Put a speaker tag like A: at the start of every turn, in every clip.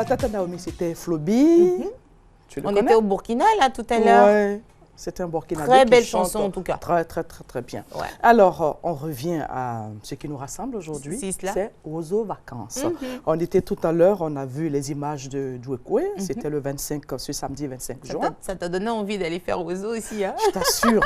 A: Tata Naomi, c'était Flobi. Tu le
B: On
A: connais?
B: était au Burkina, là, tout à l'heure.
A: Ouais, c'était un Burkinabé
B: Très
A: qui
B: belle
A: chante
B: chanson, en tout cas.
A: Très bien.
B: Ouais.
A: Alors, on revient à ce qui nous rassemble aujourd'hui.
B: C'est cela.
A: C'est Ozo Vacances. On était tout à l'heure, on a vu les images de Djouekoué. C'était le 25, ce samedi 25 juin.
B: Ça t'a donné envie d'aller faire Ozo aussi, hein?
A: Je t'assure,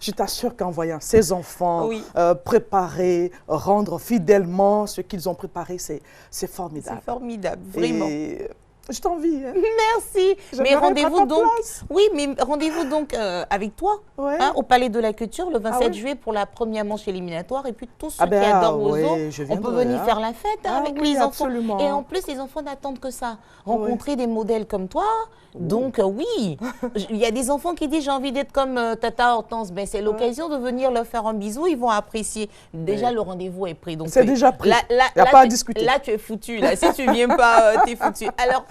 A: je t'assure qu'en voyant ces enfants
B: Oui.
A: préparer, rendre fidèlement ce qu'ils ont préparé, c'est formidable.
B: C'est formidable, vraiment.
A: Et je t'envie. Hein.
B: Merci. Mais rendez-vous donc. Oui, mais rendez-vous donc avec toi,
A: Ouais.
B: hein, au Palais de la Culture le 27
A: Ah ouais.
B: juillet pour la première manche éliminatoire. Et puis tous ceux
A: Ah ben,
B: qui adorent
A: ouais,
B: Ozo,
A: je
B: on peut
A: viendrai,
B: venir
A: hein.
B: faire la fête hein,
A: Ah
B: avec
A: oui,
B: les enfants.
A: absolument.
B: Et en plus, les enfants n'attendent que ça. Rencontrer des modèles comme toi. Donc oui, il y a des enfants qui disent j'ai envie d'être comme Tata Hortense. Ben, c'est l'occasion de venir leur faire un bisou. Ils vont apprécier. Déjà, le rendez-vous est pris.
A: C'est déjà pris.
B: Là,
A: Il n'y a pas à discuter.
B: Là, tu es foutu. Là. Si tu ne viens pas, tu es foutu. Alors,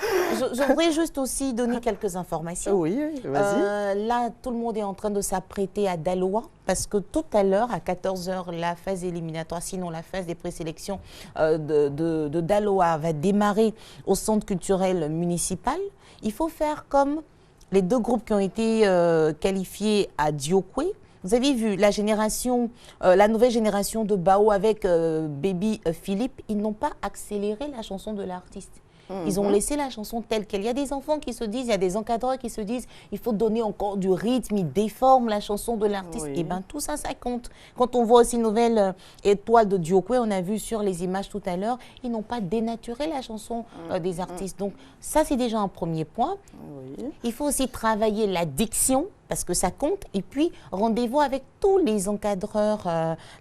B: je voudrais juste aussi donner quelques informations.
A: Oui, vas-y.
B: Là, tout le monde est en train de s'apprêter à Daloa parce que tout à l'heure, à 14 h, la phase éliminatoire, sinon la phase des présélections de Daloa va démarrer au centre culturel municipal. Il faut faire comme les deux groupes qui ont été qualifiés à Djouekoué. Vous avez vu la génération, la nouvelle génération de Bao avec Baby Philippe, ils n'ont pas accéléré la chanson de l'artiste. Ils ont laissé la chanson telle qu'elle. Il y a des enfants qui se disent, il y a des encadreurs qui se disent, il faut donner encore du rythme, ils déforment la chanson de l'artiste.
A: Oui.
B: Et bien tout ça, ça compte. Quand on voit aussi une nouvelle étoile de Djouekoué, on a vu sur les images tout à l'heure, ils n'ont pas dénaturé la chanson des artistes. Donc ça, c'est déjà un premier point.
A: Oui.
B: Il faut aussi travailler la diction parce que ça compte. Et puis, rendez-vous avec tous les encadreurs.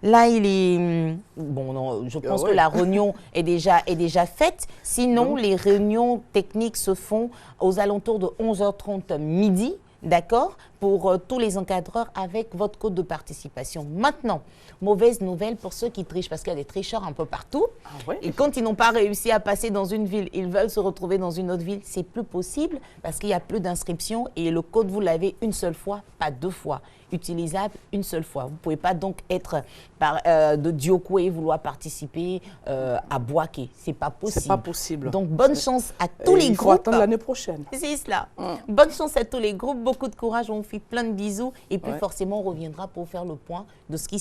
B: Là, il est... Bon, non, je pense que la réunion est déjà faite. Sinon, les réunions techniques se font aux alentours de 11h30 midi. D'accord, pour tous les encadreurs avec votre code de participation. Maintenant, mauvaise nouvelle pour ceux qui trichent, parce qu'il y a des tricheurs un peu partout.
A: Ah ouais.
B: Et quand ils n'ont pas réussi à passer dans une ville, ils veulent se retrouver dans une autre ville, c'est plus possible parce qu'il n'y a plus d'inscription et le code, vous l'avez une seule fois, pas deux fois. Utilisable une seule fois. Vous ne pouvez pas donc être de Djouekoué et vouloir participer à Bouaké. Ce n'est pas possible.
A: C'est pas possible.
B: Donc, bonne chance à tous les
A: Il faut
B: groupes.
A: attendre l'année prochaine.
B: C'est cela. Bonne chance à tous les groupes, beaucoup de courage, on vous fait plein de bisous et puis forcément on reviendra pour faire le point de ce qui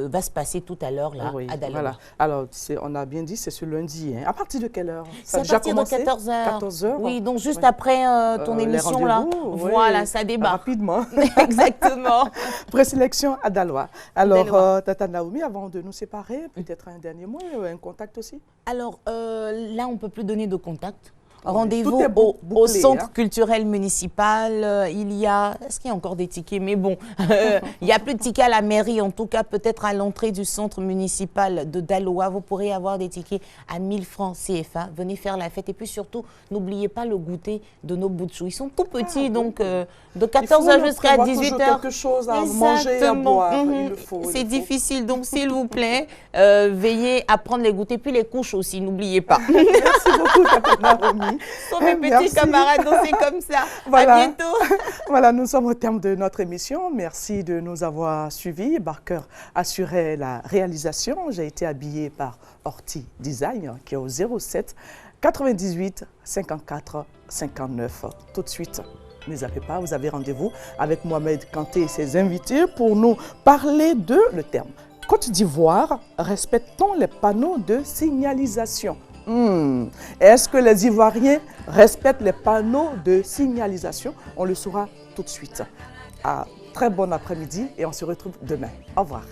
B: va se passer tout à l'heure là à Daloa.
A: Voilà. Alors, on a bien dit, c'est ce lundi. Hein. À partir de quelle heure?
B: C'est à partir de 14 h.
A: 14 h.
B: Oui, donc juste après ton émission là. Voilà, ça débarque.
A: Rapidement.
B: Exactement.
A: Présélection à Daloa. Alors, Tata Naomi, avant de nous séparer, peut-être un dernier mot, un contact aussi?
B: Alors là, on ne peut plus donner de contact.
A: Oui,
B: Rendez-vous au centre culturel municipal. Est-ce qu'il y a encore des tickets? Mais bon, il n'y a plus de tickets à la mairie. En tout cas, peut-être à l'entrée du centre municipal de Daloa, vous pourrez avoir des tickets à 1000 francs CFA. Venez faire la fête. Et puis surtout, n'oubliez pas le goûter de nos bouts de choux. Ils sont tout petits, donc de 14 h jusqu'à 18 h.
A: Quelque chose à manger et à boire.
B: C'est difficile, donc s'il vous plaît, veillez à prendre les goûters. Puis les couches aussi, n'oubliez pas.
A: Merci beaucoup, Tata Naomi.
B: Sont mes petits camarades, donc c'est comme ça.
A: Voilà.
B: À bientôt.
A: Voilà, nous sommes au terme de notre émission. Merci de nous avoir suivis. Barker assurait la réalisation. J'ai été habillée par Horty Design, qui est au 07 98 54 59. Tout de suite, ne zappez pas, vous avez rendez-vous avec Mohamed Kanté et ses invités pour nous parler de le terme. Côte d'Ivoire, respectons les panneaux de signalisation. Est-ce que les Ivoiriens respectent les panneaux de signalisation? On le saura tout de suite. Très bon après-midi et on se retrouve demain. Au revoir.